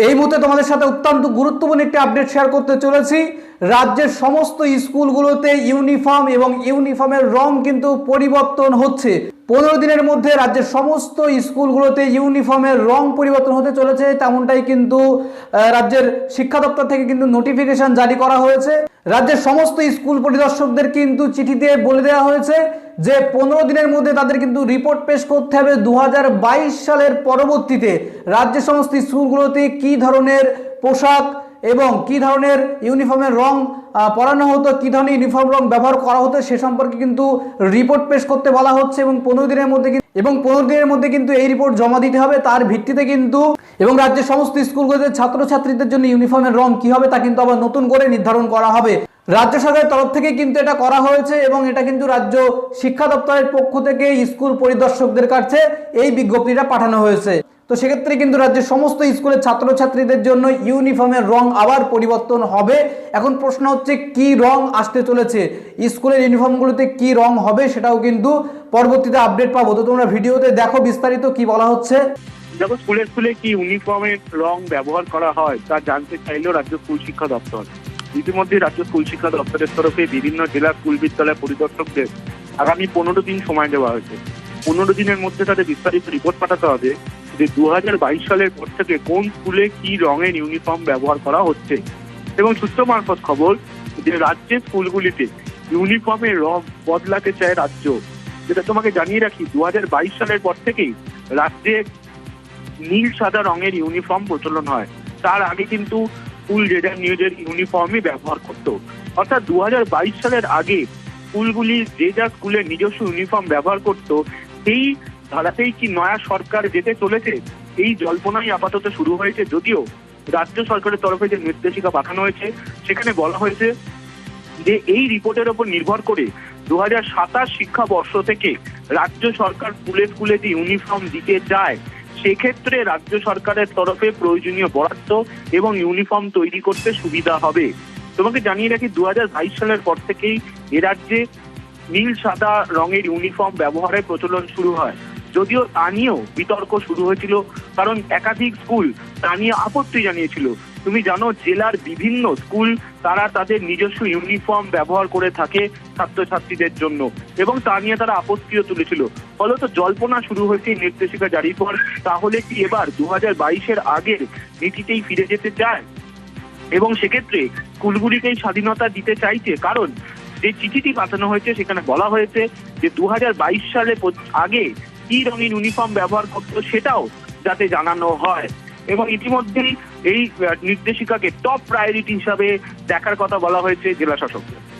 এই মুহূর্তে তোমাদের সাথে অত্যন্ত গুরুত্বপূর্ণ একটি আপডেট শেয়ার করতে চলেছি। রাজ্যের সমস্ত স্কুলগুলোতে ইউনিফর্ম এবং ইউনিফর্মের রং কিন্তু পরিবর্তন হচ্ছে। 15 দিনের মধ্যে রাজ্যের সমস্ত স্কুলগুলোতে ইউনিফর্মের রং পরিবর্তন হতে চলেছে, তেমনটাই কিন্তু রাজ্যের শিক্ষা দপ্তর থেকে কিন্তু নোটিফিকেশন জারি করা হয়েছে। রাজ্যের সমস্ত স্কুল পরিদর্শকদের কিন্তু চিঠিতে বলে দেওয়া হয়েছে যে 15 দিনের মধ্যে তাদের কিন্তু রিপোর্ট পেশ করতে হবে 2022 সালের পরবর্তীতে রাজ্যের সমস্ত স্কুলগুলোতে কি ধরনের পোশাক এবং কি ধরনের ইউনিফর্মের রং পরানো হতো, কি ধরনের ইউনিফর্ম রং ব্যবহার করা হতো সে সম্পর্কে কিন্তু রিপোর্ট পেশ করতে বলা হচ্ছে এবং 15 দিনের মধ্যে কিন্তু এই রিপোর্ট জমা দিতে হবে। তার ভিত্তিতে কিন্তু এবং রাজ্যের সমস্ত স্কুলগুলোতে ছাত্রছাত্রীদের জন্য ইউনিফর্মের রং কি হবে তা কিন্তু আবার নতুন করে নির্ধারণ করা হবে। রাজ্য সরকারের তরফ থেকে কিন্তু এটা করা হয়েছে এবং এটা কিন্তু রাজ্য শিক্ষা দপ্তরের পক্ষ থেকে স্কুল পরিদর্শকদের কাছে এই বিজ্ঞপ্তিটা পাঠানো হয়েছে। তো সেক্ষেত্রে কিন্তু রাজ্যের সমস্ত স্কুলের ছাত্রছাত্রীদের জন্য ইউনিফর্মের রং আবার পরিবর্তন হবে। এখন প্রশ্ন হচ্ছে কি রং আসতে চলেছে, স্কুলের ইউনিফর্মগুলোতে কি রং হবে সেটাও কিন্তু পরবর্তীতে আপডেট পাবো। তো তোমরা ভিডিওতে দেখো বিস্তারিত কি বলা হচ্ছে। দেখো, স্কুলে কি ইউনিফর্মের রং ব্যবহার করা হয় তা জানতে চাইলেও রাজ্য স্কুল শিক্ষা দপ্তর ইতিমধ্যে রাজ্য স্কুল শিক্ষা দপ্তরের তরফে বিভিন্ন জেলা স্কুল বিদ্যালয় পরিদর্শকদের আগামী 15 দিন সময় দেওয়া হয়েছে। 15 দিনের মধ্যে তাদের বিস্তারিত রিপোর্ট পাঠাতে হবে যে 2022 সালের পর থেকে কোন স্কুলে কি রঙের ইউনিফর্ম ব্যবহার করা হচ্ছে। এবং সূত্র মারফত খবর যে রাজ্যের স্কুলগুলিতে ইউনিফর্মের রং বদলাতে চায় রাজ্য। যেটা তোমাকে জানিয়ে রাখি, 2022 সালের পর থেকেই রাজ্যে নীল সাদা রঙের ইউনিফর্ম প্রচলন হয়। তার আগে কিন্তু স্কুল যে যার নিজের ইউনিফর্মই ব্যবহার করত। অর্থাৎ 2022 সালের আগে স্কুলগুলি যে যা স্কুলের নিজস্ব ইউনিফর্ম ব্যবহার করত, সেই ধারাতেই কি নয়া সরকার যেতে চলেছে এই জল্পনাই আপাতত শুরু হয়েছে। যদিও রাজ্য সরকারের তরফে যে নির্দেশিকা পাঠানো হয়েছে সেখানে বলা হয়েছে যে এই রিপোর্টের ওপর নির্ভর করে 2027 শিক্ষাবর্ষ থেকে রাজ্য সরকার স্কুলে যে ইউনিফর্ম দিতে চায় সেক্ষেত্রে রাজ্য সরকারের তরফে প্রয়োজনীয় বরাদ্দ এবং ইউনিফর্ম তৈরি করতে সুবিধা হবে। তোমাকে জানিয়ে রাখি, 2022 সালের পর থেকেই এ রাজ্যে নীল সাদা রঙের ইউনিফর্ম ব্যবহারের প্রচলন শুরু হয়। যদিও তা নিয়েও বিতর্ক শুরু হয়েছিল, কারণ একাধিক স্কুল তা নিয়ে আপত্তি জানিয়েছিল। তুমি জানো, জেলার বিভিন্ন স্কুল তারা তাদের নিজস্ব ইউনিফর্ম ব্যবহার করে থাকে ছাত্রছাত্রীদের জন্য এবং তা নিয়ে তারা আপত্তিও তুলেছিল। ফলত জল্পনা শুরু হয়েছে নির্দেশিকা জারির পর। তাহলে কি এবার 2022-এর আগের নীতিতেই ফিরে যেতে চায় এবং সেক্ষেত্রে স্কুলগুলিকেই স্বাধীনতা দিতে চাইছে? কারণ যে চিঠিটি পাঠানো হয়েছে সেখানে বলা হয়েছে যে 2022 সালে আগে কি রঙের ইউনিফর্ম ব্যবহার করতো সেটাও যাতে জানানো হয়। এবং ইতিমধ্যেই এই নির্দেশিকাকে টপ প্রায়োরিটি হিসাবে দেখার কথা বলা হয়েছে জেলা শাসকদের।